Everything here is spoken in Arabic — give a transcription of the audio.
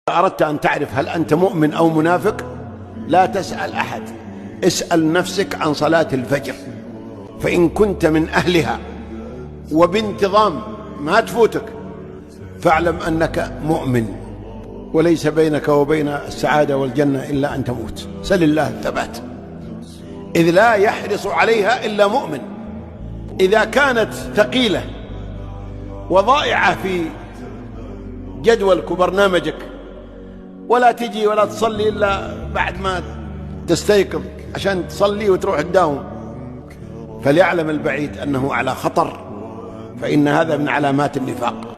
أردت أن تعرف هل أنت مؤمن أو منافق لا تسأل أحد، اسأل نفسك عن صلاة الفجر، فإن كنت من أهلها وبانتظام ما تفوتك فاعلم أنك مؤمن، وليس بينك وبين السعادة والجنة إلا أن تموت. سل الله الثبات، إذ لا يحرص عليها إلا مؤمن. إذا كانت ثقيلة وضائعة في جدولك وبرنامجك ولا تجي ولا تصلي إلا بعد ما تستيقظ عشان تصلي وتروح تداوم، فليعلم البعيد أنه على خطر، فإن هذا من علامات النفاق.